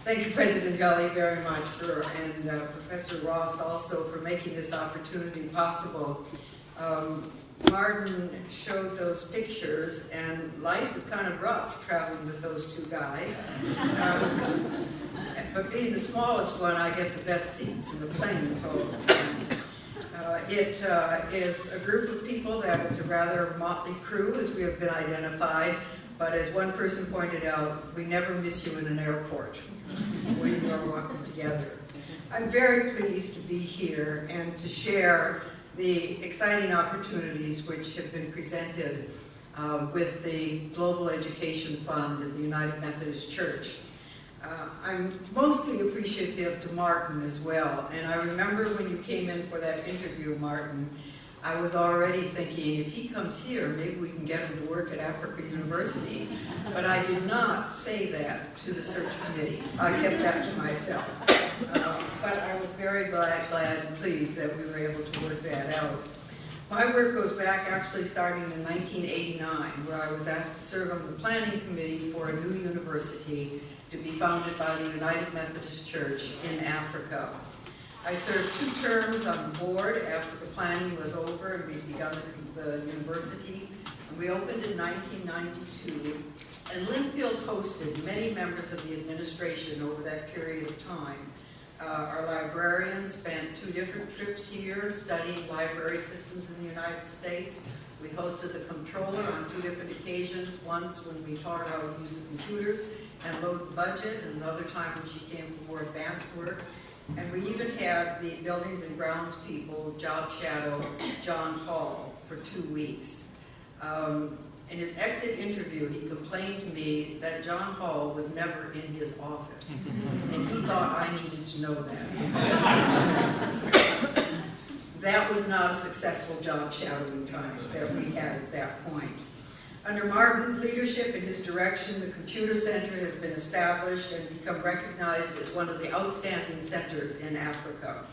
Thank you, President Kelly, very much, and Professor Ross also for making this opportunity possible. Martin showed those pictures, and life is kind of rough traveling with those two guys. But being the smallest one, I get the best seats in the planes all the time. It is a group of people that is a rather motley crew, as we have been identified, but as one person pointed out, we never miss you in an airport when you are walking together. I'm very pleased to be here and to share the exciting opportunities which have been presented with the Global Education Fund at the United Methodist Church. I'm mostly appreciative to Martin as well, and I remember when you came in for that interview, Martin, I was already thinking, if he comes here, maybe we can get him to work at Africa University. But I did not say that to the search committee. I kept that to myself. But I was very glad and pleased that we were able to work that out. My work goes back actually starting in 1989, where I was asked to serve on the planning committee for a new university to be founded by the United Methodist Church in Africa. I served 2 terms on the board after the planning was over and we'd begun the university. And we opened in 1992, and Linfield hosted many members of the administration over that period of time. Our librarians spent 2 different trips here studying library systems in the United States. We hosted the comptroller on 2 different occasions, once when we taught her how to use the computers and load the budget, and another time when she came for more advanced work. And we even had the buildings and grounds people job shadow John Hall for 2 weeks. In his exit interview, he complained to me that John Hall was never in his office, and he thought I needed to know that. That was not a successful job shadowing time that we had at that point. Under Martin's leadership and his direction, the Computer Center has been established and become recognized as one of the outstanding centers in Africa.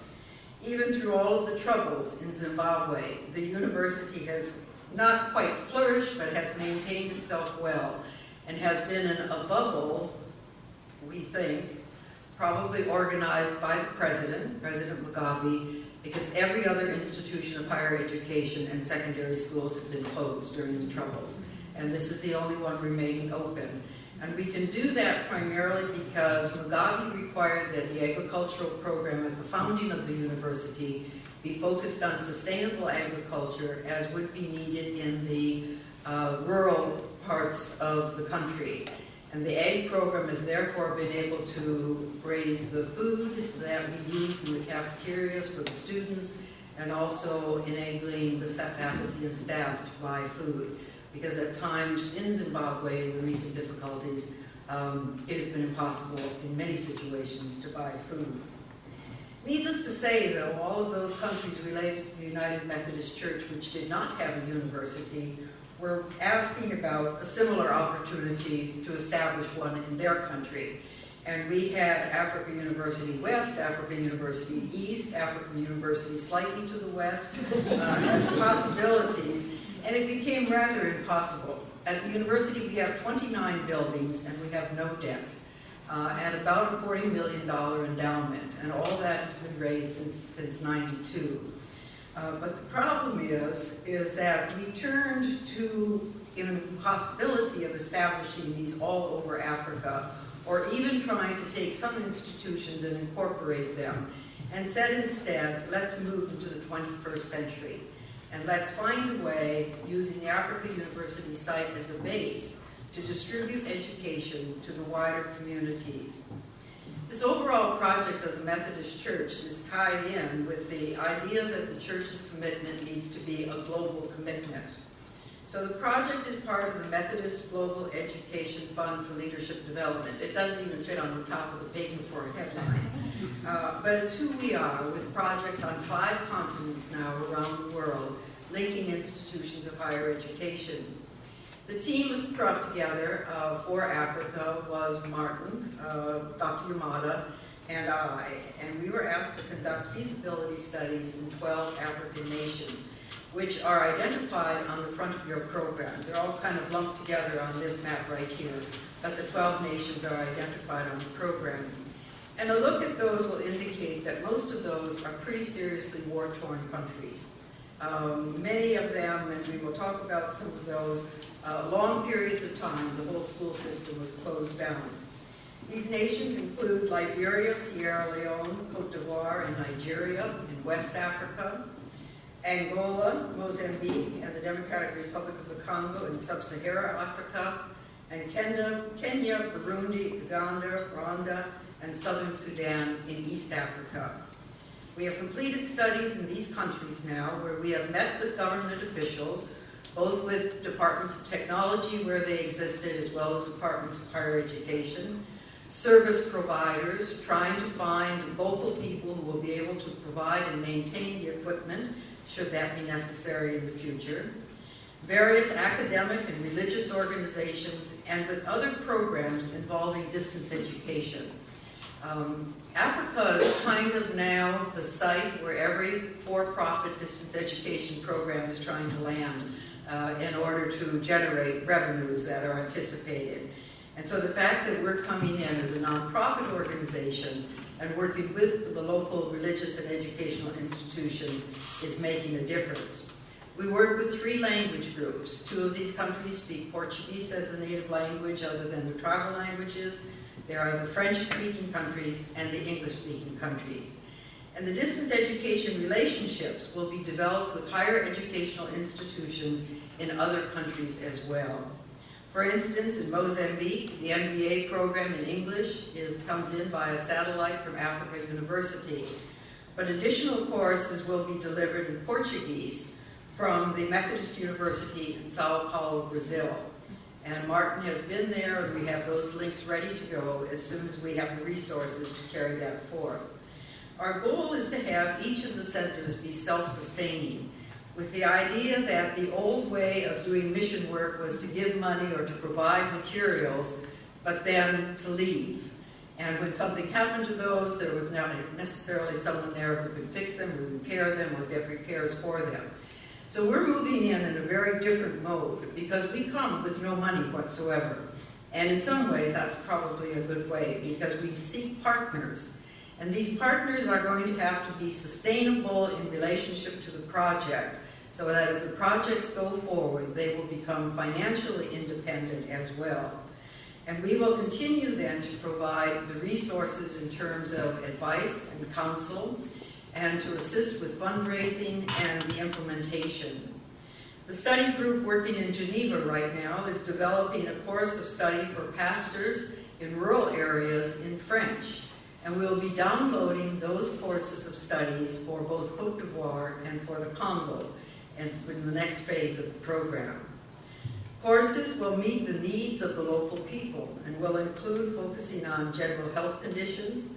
Even through all of the troubles in Zimbabwe, the university has not quite flourished, but has maintained itself well, and has been in a bubble, we think, probably organized by the President Mugabe, because every other institution of higher education and secondary schools have been closed during the troubles. And this is the only one remaining open. And we can do that primarily because Mugabe required that the agricultural program at the founding of the university be focused on sustainable agriculture as would be needed in the rural parts of the country. And the ag program has therefore been able to raise the food that we use in the cafeterias for the students, and also enabling the faculty and staff to buy food. Because at times in Zimbabwe, in the recent difficulties, it has been impossible in many situations to buy food. Needless to say, though, all of those countries related to the United Methodist Church which did not have a university were asking about a similar opportunity to establish one in their country. And we had Africa University West, Africa University East, Africa University slightly to the west as possibilities, and it became rather impossible. At the university we have 29 buildings and we have no debt, and about a $40 million endowment, and all that has been raised since '92. But the problem is that we turned to the impossibility of establishing these all over Africa, or even trying to take some institutions and incorporate them, and said instead, let's move into the 21st century. And let's find a way, using the Africa University site as a base, to distribute education to the wider communities. This overall project of the Methodist Church is tied in with the idea that the Church's commitment needs to be a global commitment. So the project is part of the Methodist Global Education Fund for Leadership Development. It doesn't even fit on the top of the page for a headline. But it's who we are, with projects on 5 continents now around the world, linking institutions of higher education. The team was brought together for Africa was Martin, Dr. Yamada, and I, and we were asked to conduct feasibility studies in 12 African nations, which are identified on the front of your program. They're all kind of lumped together on this map right here. but the 12 nations are identified on the program. And a look at those will indicate that most of those are pretty seriously war-torn countries. Many of them, and we will talk about some of those, long periods of time, the whole school system was closed down. These nations include Liberia, Sierra Leone, Cote d'Ivoire, and Nigeria in West Africa, Angola, Mozambique, and the Democratic Republic of the Congo in Sub-Saharan Africa, and Kenya, Burundi, Uganda, Rwanda, and Southern Sudan in East Africa. We have completed studies in these countries now where we have met with government officials, both with departments of technology where they existed, as well as departments of higher education, service providers, trying to find local people who will be able to provide and maintain the equipment, should that be necessary in the future, various academic and religious organizations, and with other programs involving distance education. Africa is kind of now the site where every for-profit distance education program is trying to land in order to generate revenues that are anticipated. And so the fact that we're coming in as a nonprofit organization and working with the local religious and educational institutions is making a difference. We work with 3 language groups. 2 of these countries speak Portuguese as the native language other than the tribal languages. There are the French-speaking countries and the English-speaking countries. And the distance education relationships will be developed with higher educational institutions in other countries as well. For instance, in Mozambique, the MBA program in English comes in by a satellite from Africa University. But additional courses will be delivered in Portuguese from the Methodist University in Sao Paulo, Brazil. And Martin has been there, and we have those links ready to go as soon as we have the resources to carry that forth. Our goal is to have each of the centers be self-sustaining, with the idea that the old way of doing mission work was to give money or to provide materials, but then to leave. And when something happened to those, there was not necessarily someone there who could fix them or repair them or get repairs for them. So we're moving in a very different mode because we come with no money whatsoever. And in some ways, that's probably a good way because we seek partners. And these partners are going to have to be sustainable in relationship to the project so that as the projects go forward, they will become financially independent as well. And we will continue then to provide the resources in terms of advice and counsel, and to assist with fundraising and the implementation. The study group working in Geneva right now is developing a course of study for pastors in rural areas in French, and we will be downloading those courses of studies for both Cote d'Ivoire and for the Congo and in the next phase of the program. Courses will meet the needs of the local people and will include focusing on general health conditions,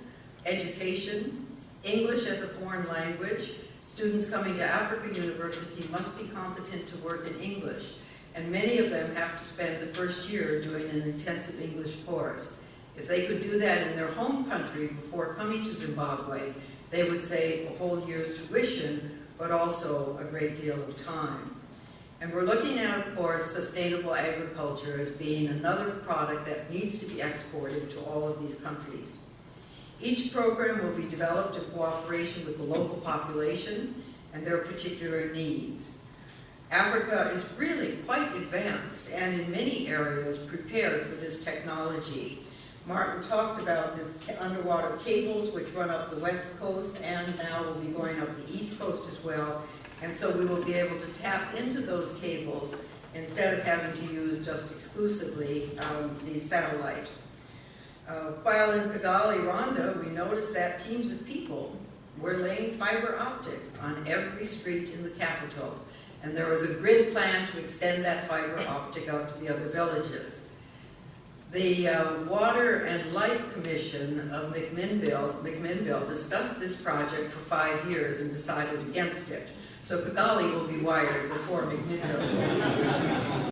education, English as a foreign language. Students coming to Africa University must be competent to work in English, and many of them have to spend the first year doing an intensive English course. If they could do that in their home country before coming to Zimbabwe, they would save a whole year's tuition, but also a great deal of time. And we're looking at, of course, sustainable agriculture as being another product that needs to be exported to all of these countries. Each program will be developed in cooperation with the local population and their particular needs. Africa is really quite advanced and in many areas prepared for this technology. Martin talked about this underwater cables which run up the west coast and now will be going up the east coast as well. And so we will be able to tap into those cables instead of having to use just exclusively the satellite. While in Kigali, Rwanda, we noticed that teams of people were laying fiber optic on every street in the capital. And there was a grid plan to extend that fiber optic out to the other villages. The Water and Light Commission of McMinnville discussed this project for 5 years and decided against it. So Kigali will be wired before McMinnville.